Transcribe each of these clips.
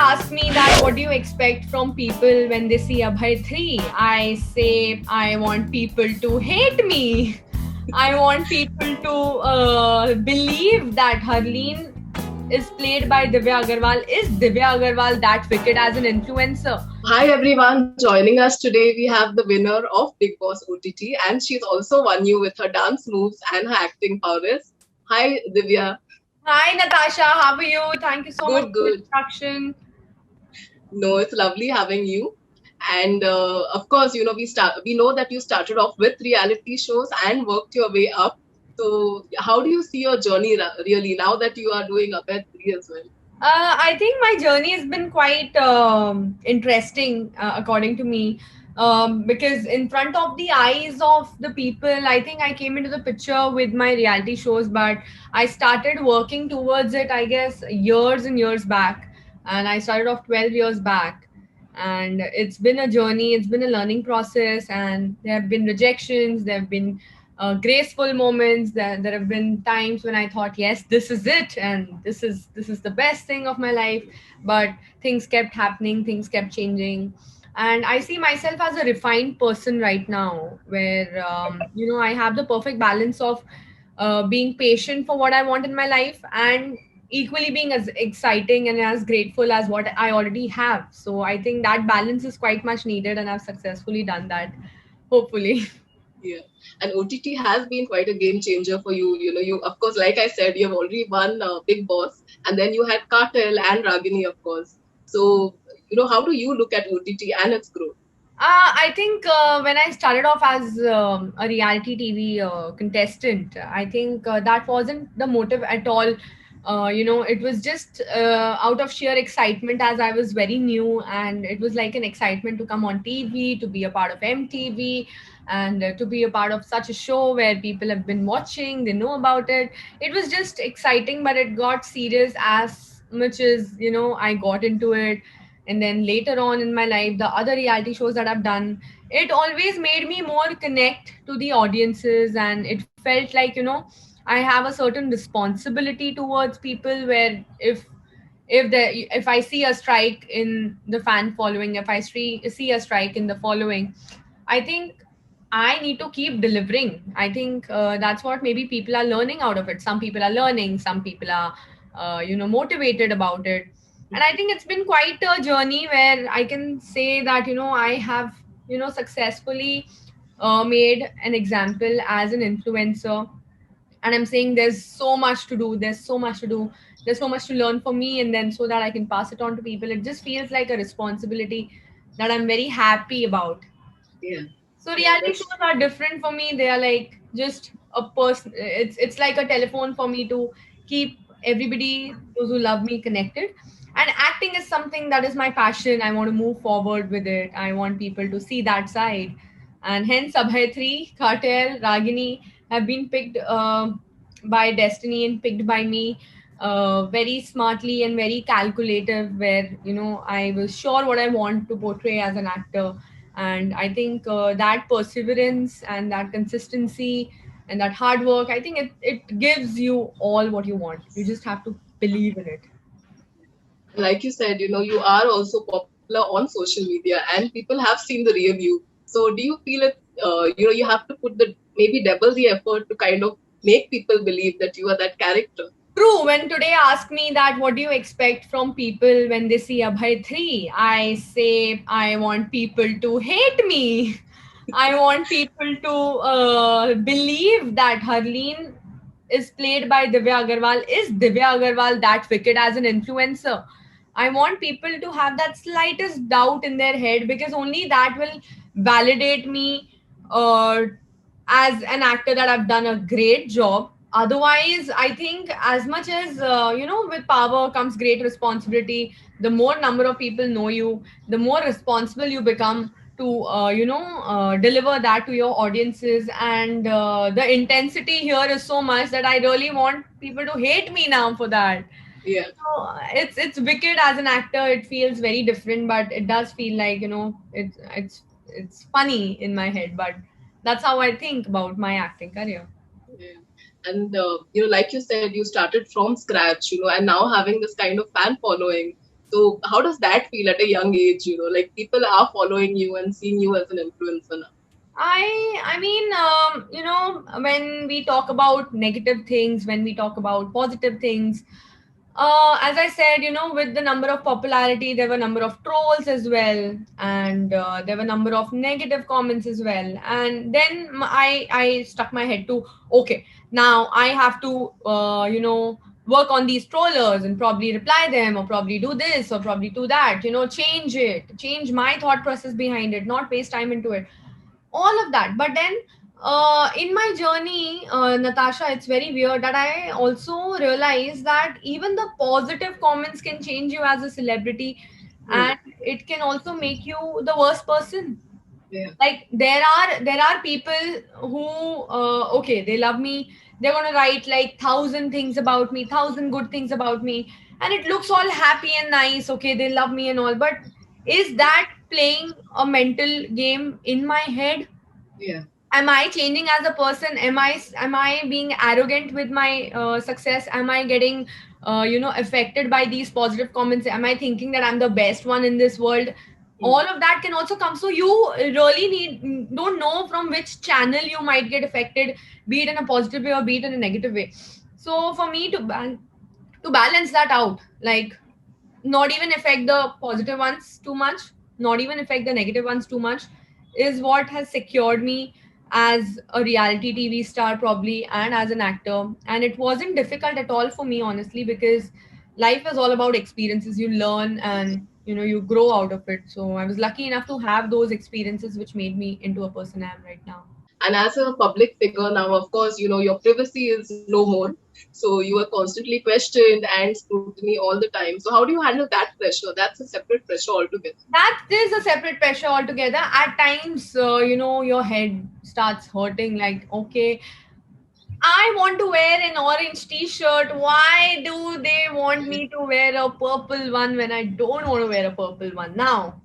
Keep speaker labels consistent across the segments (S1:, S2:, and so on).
S1: ask me that what do you expect from people when they see Abhay 3, I say I want people to hate me. I want people to believe that Harleen is played by Divya Agarwal. Is Divya Agarwal that wicked as an influencer?
S2: Hi everyone, joining us today we have the winner of Bigg Boss OTT and she's also won you with her dance moves and her acting prowess. Hi Divya.
S1: Hi Natasha, how are you? Thank you so much
S2: Good,
S1: for the
S2: good.
S1: introduction.
S2: No, it's lovely having you. And of course, we know that you started off with reality shows and worked your way up. So how do you see your journey really now that you are doing up at 3 as well?
S1: I think my journey has been quite interesting, according to me, because in front of the eyes of the people, I think I came into the picture with my reality shows, but I started working towards it, I guess, years and years back. And I started off 12 years back. And it's been a journey, it's been a learning process, and there have been rejections, there have been graceful moments. There have been times when I thought, yes, this is it, and this is the best thing of my life. But things kept happening, things kept changing, and I see myself as a refined person right now, where I have the perfect balance of being patient for what I want in my life and equally being as exciting and as grateful as what I already have. So I think that balance is quite much needed, and I've successfully done that. Hopefully.
S2: Yeah, and OTT has been quite a game changer for you. You know, you of course, like I said, you have already won Big Boss, and then you had Cartel and Ragini, of course. So, how do you look at OTT and its growth?
S1: I think when I started off as a reality TV contestant, I think that wasn't the motive at all. It was just out of sheer excitement as I was very new, and it was like an excitement to come on TV, to be a part of MTV, and to be a part of such a show where people have been watching, they know about it. It was just exciting, but it got serious as much as, I got into it. And then later on in my life, the other reality shows that I've done, it always made me more connect to the audiences, and it felt like, I have a certain responsibility towards people, where if I see a strike in the fan following, if I see a strike in the following, I think I need to keep delivering. I think that's what maybe people are learning out of it. Some people are learning, some people are, motivated about it. And I think it's been quite a journey where I can say that, I have, successfully made an example as an influencer. And I'm saying there's so much to do, there's so much to learn for me, and then so that I can pass it on to people. It just feels like a responsibility that I'm very happy about.
S2: Yeah,
S1: So
S2: yeah,
S1: reality
S2: that's
S1: shows are different for me. They are like just a person. It's like a telephone for me to keep everybody, those who love me, connected. And acting is something that is my passion. I want to move forward with it. I want people to see that side, and hence Abhay 3, Cartel, Ragini have been picked by destiny and picked by me very smartly and very calculative. Where I was sure what I want to portray as an actor, and I think that perseverance and that consistency and that hard work, I think it gives you all what you want. You just have to believe in it.
S2: like you said, you are also popular on social media, and people have seen the real you. So, do you feel it? You have to put the maybe double the effort to kind of make people believe that you are that character.
S1: True, when today ask me that what do you expect from people when they see Abhay 3, I say I want people to hate me. I want people to believe that Harleen is played by Divya Agarwal. Is Divya Agarwal that wicked as an influencer? I want people to have that slightest doubt in their head, because only that will validate me uh, as an actor, that I've done a great job. Otherwise, I think as much as, with power comes great responsibility. The more number of people know you, the more responsible you become to, deliver that to your audiences. And the intensity here is so much that I really want people to hate me now for that.
S2: Yeah.
S1: So it's wicked as an actor. It feels very different, but it does feel like, it's funny in my head. But that's how I think about my acting career.
S2: Yeah. And like you said, you started from scratch, and now having this kind of fan following. So how does that feel at a young age? Like people are following you and seeing you as an influencer now.
S1: When we talk about negative things, when we talk about positive things, as I said, with the number of popularity, there were number of trolls as well, and there were number of negative comments as well. And then I stuck my head to, okay, now I have to work on these trollers and probably reply them, or probably do this, or probably do that. Change my thought process behind it, not waste time into it, all of that. But then in my journey, Natasha, it's very weird that I also realized that even the positive comments can change you as a celebrity,
S2: Hmm.
S1: and it can also make you the worst person.
S2: Yeah.
S1: Like there are people who, okay, they love me, they're going to write like 1,000 things about me, 1,000 good things about me, and it looks all happy and nice, okay, they love me and all, but is that playing a mental game in my head?
S2: Yeah.
S1: Am I changing as a person? Am I being arrogant with my success? Am I getting affected by these positive comments? Am I thinking that I'm the best one in this world?
S2: Hmm.
S1: All of that can also come. So you really don't know from which channel you might get affected, be it in a positive way or be it in a negative way. So for me to balance that out, like not even affect the positive ones too much, not even affect the negative ones too much, is what has secured me as a reality TV star, probably, and as an actor. And it wasn't difficult at all for me, honestly, because life is all about experiences. You learn and you grow out of it. So I was lucky enough to have those experiences which made me into a person I am right now.
S2: And as a public figure now, of course, your privacy is no more. So you are constantly questioned and scrutiny all the time. So how do you handle that pressure? That's a separate pressure altogether.
S1: That is a separate pressure altogether. At times, your head starts hurting, like, okay, I want to wear an orange t-shirt. Why do they want me to wear a purple one when I don't want to wear a purple one? Now,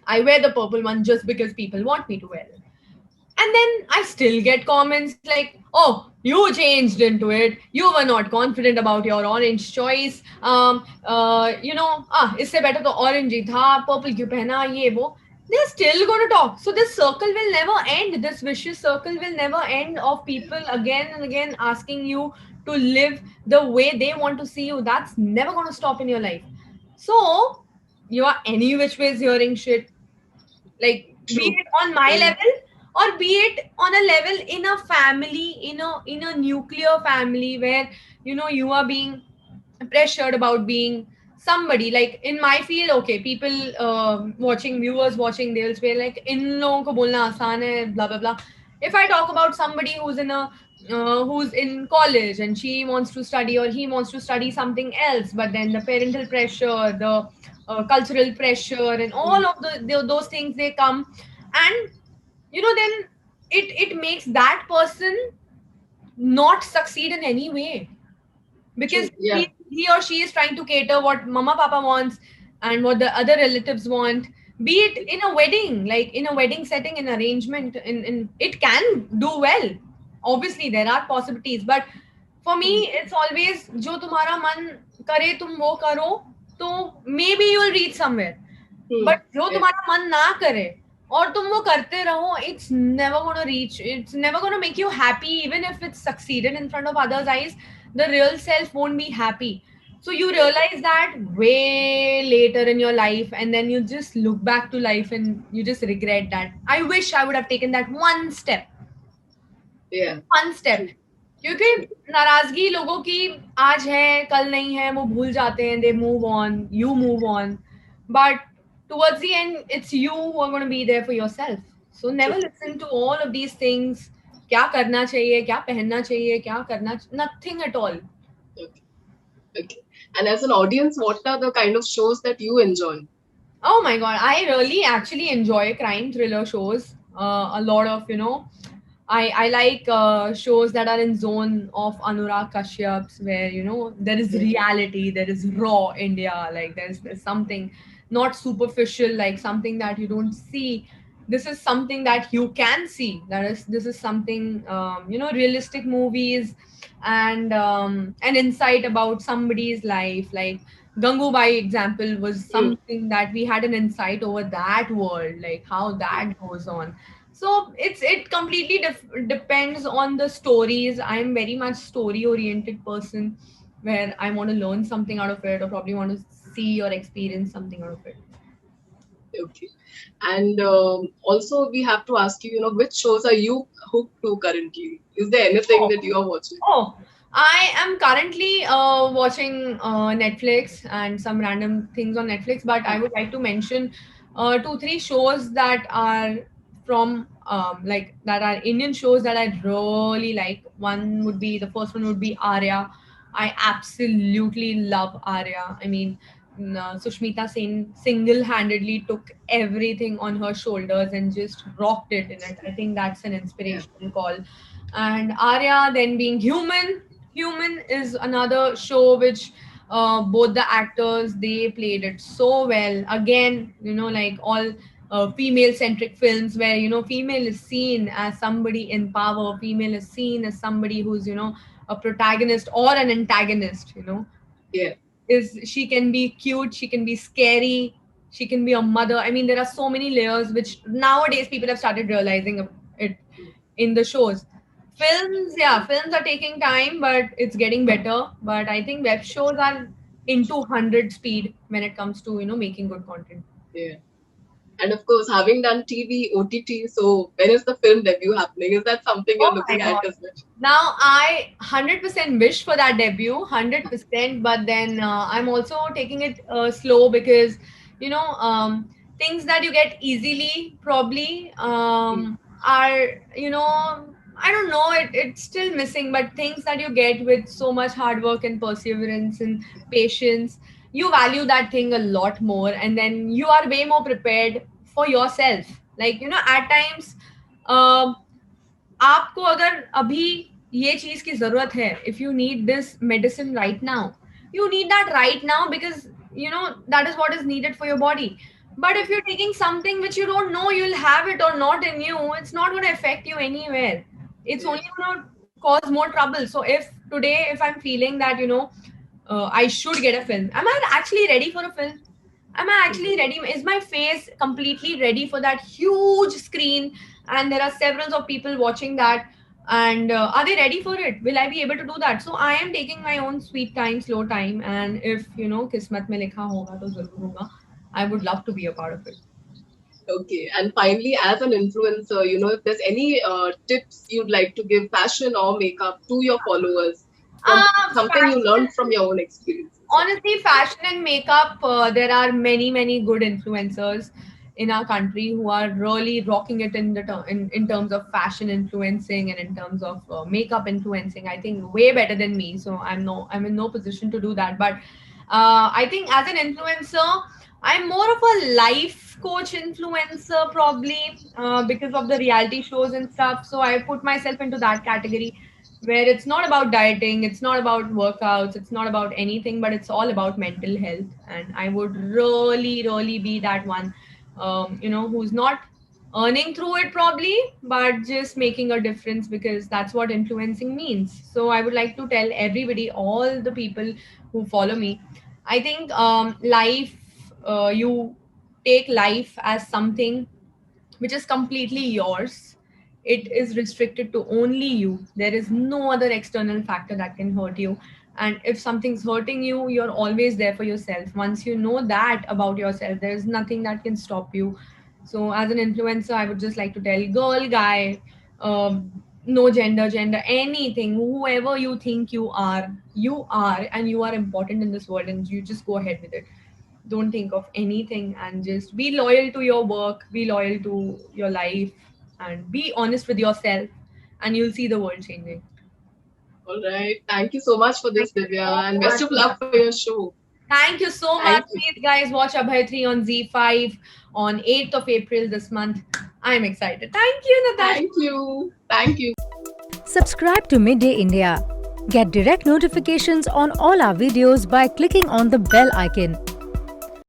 S1: I wear the purple one just because people want me to wear it. And then I still get comments like, oh, you changed into it. You were not confident about your orange choice. इससे better तो orange ही था, purple क्यों पहना, ये वो. They're still going to talk. So this circle will never end. This vicious circle will never end of people again and again asking you to live the way they want to see you. That's never going to stop in your life. So you are any which ways hearing shit, like be
S2: True.
S1: it on my
S2: Mm.
S1: level or be it on a level in a family, in a nuclear family where you are being pressured about being somebody. Like in my field, okay, people watching, viewers watching, they'll say like in logon ko bolna aasan hai, blah blah blah. If I talk about somebody who's in college and she wants to study or he wants to study something else, but then the parental pressure, the cultural pressure, and all of those things, they come, and then it makes that person not succeed in any way, because
S2: True. Yeah.
S1: he or she is trying to cater what mama papa wants and what the other relatives want, be it in a wedding, like in a wedding setting, in arrangement, in it can do well. Obviously there are possibilities, but for me
S2: Mm.
S1: it's always jo tumhara man kare tum wo karo, तो maybe you'll reach somewhere.
S2: Mm.
S1: But जो
S2: Yeah.
S1: तुम्हारा मन ना करे और तुम वो करते रहो, it's never gonna reach, it's never gonna make you happy. Even if it's succeeded in front of others eyes, the real self won't be happy. So you realize that way later in your life, and then you just look back to life and you just regret that I wish I would have taken that
S2: Yeah.
S1: one step.
S2: True.
S1: क्योंकि नाराजगी लोगों की आज है कल नहीं है, वो भूल जाते हैं, they move on, you move on, but towards the end it's you who are going to be there for yourself. So
S2: True.
S1: never listen to all of these things. क्या करना चाहिए, क्या पहनना चाहिए, क्या करना, nothing at all.
S2: Okay. Okay. And as an audience, what are the kind of shows that you enjoy?
S1: Oh my god, I really actually enjoy crime thriller shows. A lot of, I like shows that are in zone of Anurag Kashyap's, where there is
S2: Yeah.
S1: reality, there is raw India, like there's something not superficial, like something that you don't see. This is something that you can see. This is something, realistic movies, and an insight about somebody's life, like Gangubai example was
S2: Mm.
S1: something that we had an insight over that world, like how that goes on. So it completely depends on the stories. I'm very much story oriented person, where I want to learn something out of it, or probably want to see or experience something out of it.
S2: Okay. And also, we have to ask you, which shows are you hooked to currently? Is there anything
S1: Oh,
S2: that you are watching?
S1: oh, I am currently watching Netflix and some random things on Netflix, but I would like to mention two, three shows that are from like that are Indian shows that I really like. One would be the first one would be Arya. I absolutely love Arya. I mean, Sushmita Sen single-handedly took everything on her shoulders and just rocked it in it. I think that's an
S2: Yeah.
S1: inspirational call. And Arya then being Human. Human is another show which both the actors they played it so well. Again, like all female centric films where female is seen as somebody in power, female is seen as somebody who's a protagonist or an antagonist.
S2: Yeah.
S1: Is she can be cute, she can be scary, she can be a mother. I mean, there are so many layers which nowadays people have started realizing it in the shows. Films, yeah, films are taking time, but it's getting better. But I think web shows are into 100 speed when it comes to making good content.
S2: Yeah. And of course, having done TV, OTT, so when is the film debut happening? Is that something you're
S1: Oh my
S2: looking at
S1: god.
S2: as well?
S1: Now I 100% wish for that debut, 100%, but then I'm also taking it slow because you know things that you get easily probably
S2: Mm.
S1: are I don't know, it's still missing, but things that you get with so much hard work and perseverance and patience, you value that thing a lot more, and then you are way more prepared for yourself. Like at times um आपको अगर अभी ये चीज की जरूरत है, if you need this medicine right now, you need that right now because that is what is needed for your body. But if you're taking something which you don't know you'll have it or not in you, it's not going to affect you anywhere. It's
S2: Yeah.
S1: only going to cause more trouble. So if today, if I'm feeling that I should get a film, am I actually ready for a film? Am I actually ready? Is my face completely ready for that huge screen? And there are several of people watching that. And are they ready for it? Will I be able to do that? So I am taking my own sweet time, slow time. And if, kismat mein likha hoga, to zarur hoga. I would love to be a part of it.
S2: Okay. And finally, as an influencer, if there's any tips you'd like to give fashion or makeup to your followers from something you learned from
S1: Fashion.
S2: your own experiences.
S1: Honestly, fashion and makeup, there are many, many good influencers in our country who are really rocking it in terms of fashion influencing and in terms of makeup influencing. I think way better than me. So I'm in no position to do that. But I think as an influencer, I'm more of a life coach influencer probably because of the reality shows and stuff. So I put myself into that category where it's not about dieting, it's not about workouts, it's not about anything, but it's all about mental health. And I would really, really be that one, who's not earning through it probably, but just making a difference because that's what influencing means. So I would like to tell everybody, all the people who follow me, I think you take life as something which is completely yours. It is restricted to only you. There is no other external factor that can hurt you. And if something's hurting you, you're always there for yourself. Once you know that about yourself, there's nothing that can stop you. So, as an influencer, I would just like to tell girl, guy, no gender, anything, whoever you think you are, and you are important in this world, and you just go ahead with it. Don't think of anything and just be loyal to your work, be loyal to your life, and be honest with yourself, and you'll see the world changing.
S2: All right. Thank you so much for
S1: Thank
S2: this,
S1: you so
S2: Divya, and best
S1: much
S2: of
S1: for
S2: luck for
S1: having
S2: your
S1: me.
S2: show.
S1: Thank you so much.
S2: Thank you.
S1: Please, guys, watch Abhay 3 on Z5 on 8th of April this month. I'm excited. Thank you, Natasha.
S2: Thank you. Thank you.
S3: Subscribe to Midday India. Get direct notifications on all our videos by clicking on the bell icon.